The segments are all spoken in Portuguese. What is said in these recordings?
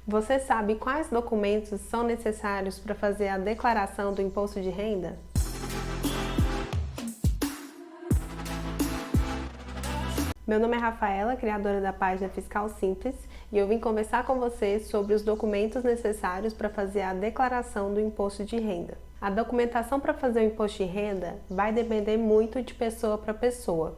Você sabe quais documentos são necessários para fazer a declaração do imposto de renda? Meu nome é Rafaela, criadora da página Fiscal Simples, e eu vim conversar com você sobre os documentos necessários para fazer a declaração do imposto de renda. A documentação para fazer o imposto de renda vai depender muito de pessoa para pessoa.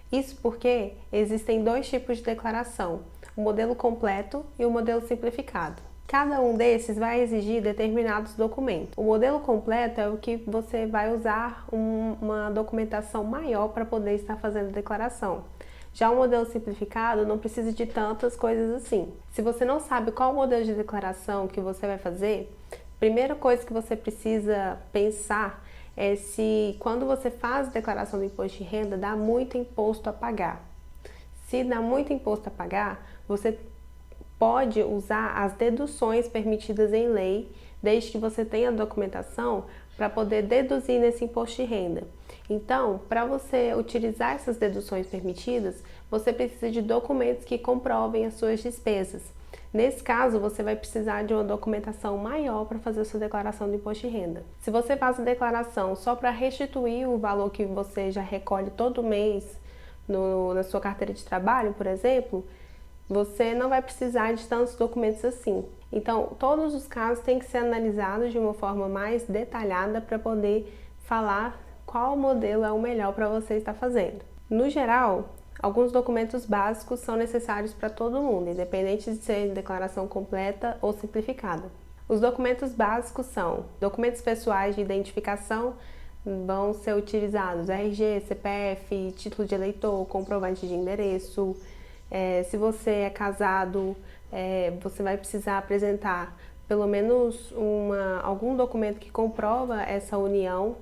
Isso porque existem dois tipos de declaração, o modelo completo e o modelo simplificado. Cada um desses vai exigir determinados documentos. O modelo completo é o que você vai usar uma documentação maior para poder estar fazendo a declaração. Já o modelo simplificado não precisa de tantas coisas assim. Se você não sabe qual modelo de declaração que você vai fazer, a primeira coisa que você precisa pensar é se quando você faz a declaração do imposto de renda dá muito imposto a pagar. Se dá muito imposto a pagar, você pode usar as deduções permitidas em lei, desde que você tenha a documentação para poder deduzir nesse imposto de renda. Então, para você utilizar essas deduções permitidas, você precisa de documentos que comprovem as suas despesas. Nesse caso, você vai precisar de uma documentação maior para fazer a sua declaração do imposto de renda. Se você faz a declaração só para restituir o valor que você já recolhe todo mês na sua carteira de trabalho, por exemplo, você não vai precisar de tantos documentos assim. Então, todos os casos têm que ser analisados de uma forma mais detalhada para poder falar qual modelo é o melhor para você estar fazendo. No geral, alguns documentos básicos são necessários para todo mundo, independente de ser declaração completa ou simplificada. Os documentos básicos são documentos pessoais de identificação, vão ser utilizados RG, CPF, título de eleitor, comprovante de endereço. Se você é casado, você vai precisar apresentar pelo menos algum documento que comprova essa união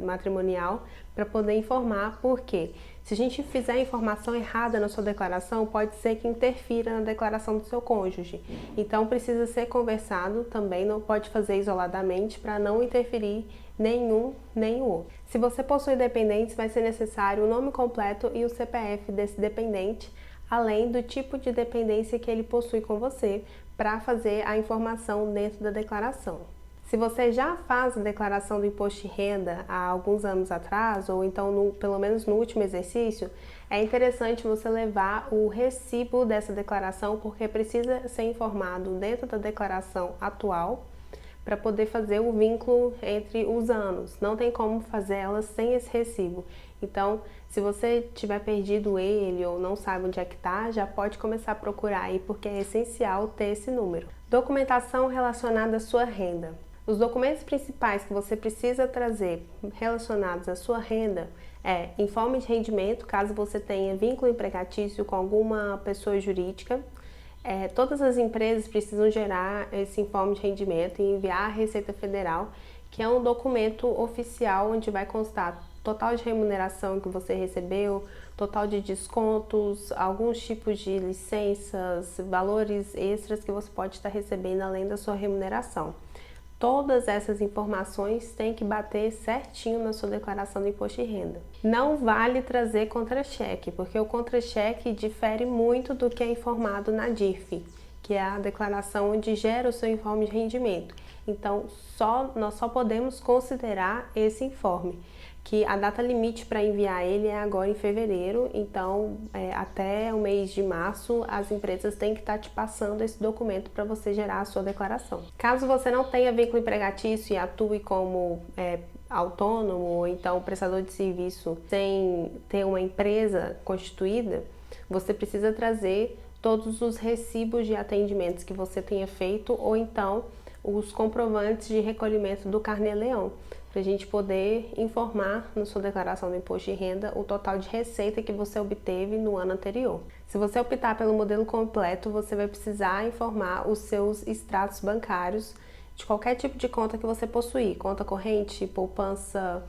matrimonial para poder informar, porque se a gente fizer a informação errada na sua declaração, pode ser que interfira na declaração do seu cônjuge. Então precisa ser conversado também, não pode fazer isoladamente para não interferir nenhum nem o outro. Se você possui dependentes, vai ser necessário o nome completo e o CPF desse dependente, além do tipo de dependência que ele possui com você, para fazer a informação dentro da declaração. Se você já faz a declaração do imposto de renda há alguns anos atrás, ou então pelo menos no último exercício, é interessante você levar o recibo dessa declaração, porque precisa ser informado dentro da declaração atual para poder fazer o vínculo entre os anos. Não tem como fazer ela sem esse recibo. Então, se você tiver perdido ele ou não sabe onde é que está, já pode começar a procurar aí, porque é essencial ter esse número. Documentação relacionada à sua renda. Os documentos principais que você precisa trazer relacionados à sua renda é informe de rendimento, caso você tenha vínculo empregatício com alguma pessoa jurídica. Todas as empresas precisam gerar esse informe de rendimento e enviar à Receita Federal, que é um documento oficial onde vai constar total de remuneração que você recebeu, total de descontos, alguns tipos de licenças, valores extras que você pode estar recebendo além da sua remuneração. Todas essas informações têm que bater certinho na sua declaração do imposto de renda. Não vale trazer contra-cheque, porque o contra-cheque difere muito do que é informado na DIRF, que é a declaração onde gera o seu informe de rendimento. Então, nós só podemos considerar esse informe, que a data limite para enviar ele é agora em fevereiro, então até o mês de março as empresas têm que estar te passando esse documento para você gerar a sua declaração. Caso você não tenha vínculo empregatício e atue como autônomo ou então prestador de serviço sem ter uma empresa constituída, você precisa trazer todos os recibos de atendimentos que você tenha feito ou então os comprovantes de recolhimento do Carnê-Leão, para a gente poder informar na sua declaração do imposto de renda o total de receita que você obteve no ano anterior. Se você optar pelo modelo completo, você vai precisar informar os seus extratos bancários de qualquer tipo de conta que você possuir, conta corrente, poupança,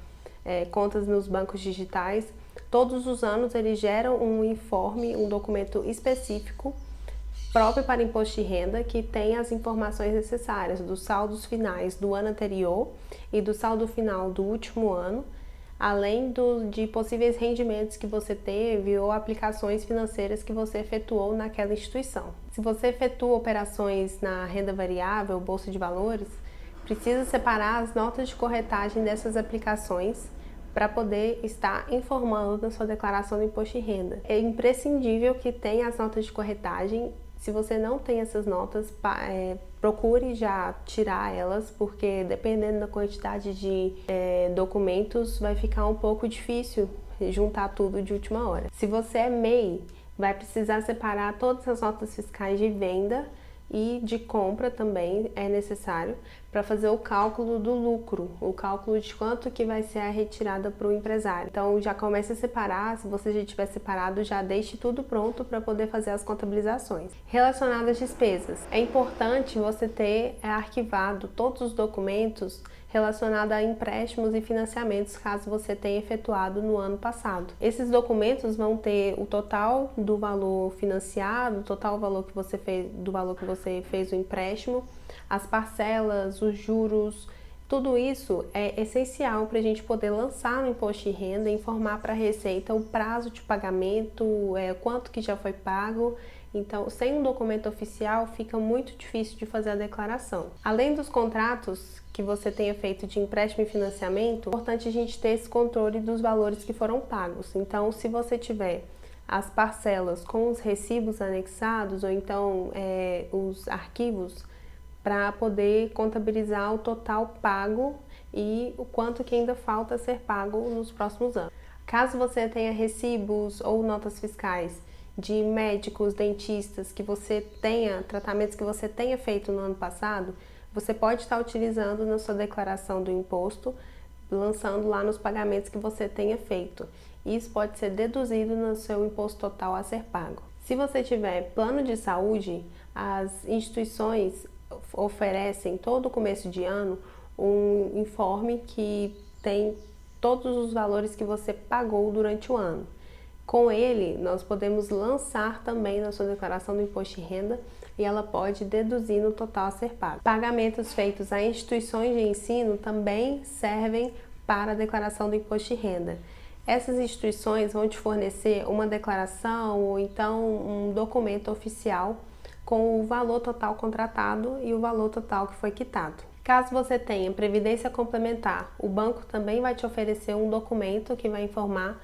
contas nos bancos digitais. Todos os anos eles geram um informe, um documento específico próprio para imposto de renda, que tem as informações necessárias dos saldos finais do ano anterior e do saldo final do último ano, além de possíveis rendimentos que você teve ou aplicações financeiras que você efetuou naquela instituição. Se você efetua operações na renda variável, bolsa de valores, precisa separar as notas de corretagem dessas aplicações para poder estar informando na sua declaração do imposto de renda. É imprescindível que tenha as notas de corretagem. Se você não tem essas notas, procure já tirar elas, porque dependendo da quantidade de documentos, vai ficar um pouco difícil juntar tudo de última hora. Se você é MEI, vai precisar separar todas as notas fiscais de venda e de compra também é necessário para fazer o cálculo do lucro, o cálculo de quanto que vai ser a retirada para o empresário. Então já comece a separar, se você já tiver separado, já deixe tudo pronto para poder fazer as contabilizações. Relacionado às despesas, é importante você ter arquivado todos os documentos relacionados a empréstimos e financiamentos, caso você tenha efetuado no ano passado. Esses documentos vão ter o total do valor financiado, o total valor que você fez, do valor que você fez o empréstimo, as parcelas, os juros. Tudo isso é essencial para a gente poder lançar no imposto de renda, informar para a Receita o prazo de pagamento, quanto que já foi pago. Então, sem um documento oficial, fica muito difícil de fazer a declaração. Além dos contratos que você tenha feito de empréstimo e financiamento, é importante a gente ter esse controle dos valores que foram pagos. Então, se você tiver as parcelas com os recibos anexados ou então os arquivos, para poder contabilizar o total pago e o quanto que ainda falta ser pago nos próximos anos. Caso você tenha recibos ou notas fiscais de médicos, dentistas, que você tenha, tratamentos que você tenha feito no ano passado, você pode estar utilizando na sua declaração do imposto, lançando lá nos pagamentos que você tenha feito. Isso pode ser deduzido no seu imposto total a ser pago. Se você tiver plano de saúde, as instituições oferecem todo começo de ano um informe que tem todos os valores que você pagou durante o ano. Com ele, nós podemos lançar também na sua declaração do imposto de renda e ela pode deduzir no total a ser pago. Pagamentos feitos a instituições de ensino também servem para a declaração do imposto de renda. Essas instituições vão te fornecer uma declaração ou então um documento oficial com o valor total contratado e o valor total que foi quitado. Caso você tenha previdência complementar, o banco também vai te oferecer um documento que vai informar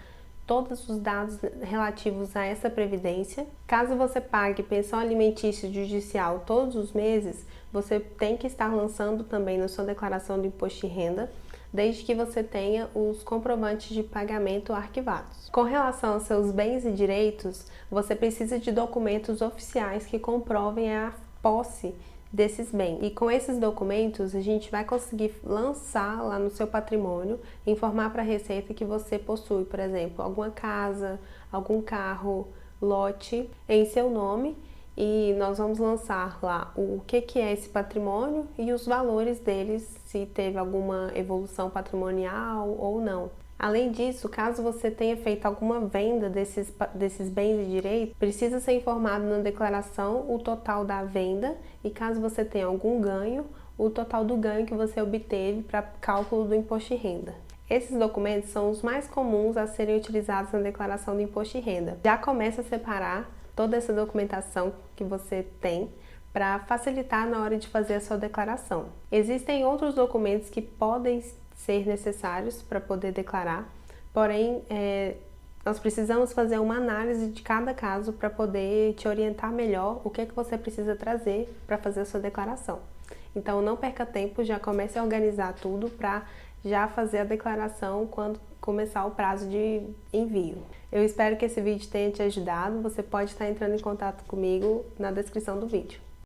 todos os dados relativos a essa previdência. Caso você pague pensão alimentícia judicial todos os meses, você tem que estar lançando também na sua declaração do imposto de renda, desde que você tenha os comprovantes de pagamento arquivados. Com relação aos seus bens e direitos, você precisa de documentos oficiais que comprovem a posse desses bens. E com esses documentos, a gente vai conseguir lançar lá no seu patrimônio, informar para a Receita que você possui, por exemplo, alguma casa, algum carro, lote em seu nome, e nós vamos lançar lá o que é esse patrimônio e os valores deles, se teve alguma evolução patrimonial ou não. Além disso, caso você tenha feito alguma venda desses bens e direitos, precisa ser informado na declaração o total da venda e caso você tenha algum ganho, o total do ganho que você obteve para cálculo do imposto de renda. Esses documentos são os mais comuns a serem utilizados na declaração do imposto de renda. Já começa a separar toda essa documentação que você tem para facilitar na hora de fazer a sua declaração. Existem outros documentos que podem ser necessários para poder declarar, porém nós precisamos fazer uma análise de cada caso para poder te orientar melhor o que você precisa trazer para fazer a sua declaração. Então não perca tempo, já comece a organizar tudo para já fazer a declaração quando começar o prazo de envio. Eu espero que esse vídeo tenha te ajudado. Você pode estar entrando em contato comigo na descrição do vídeo.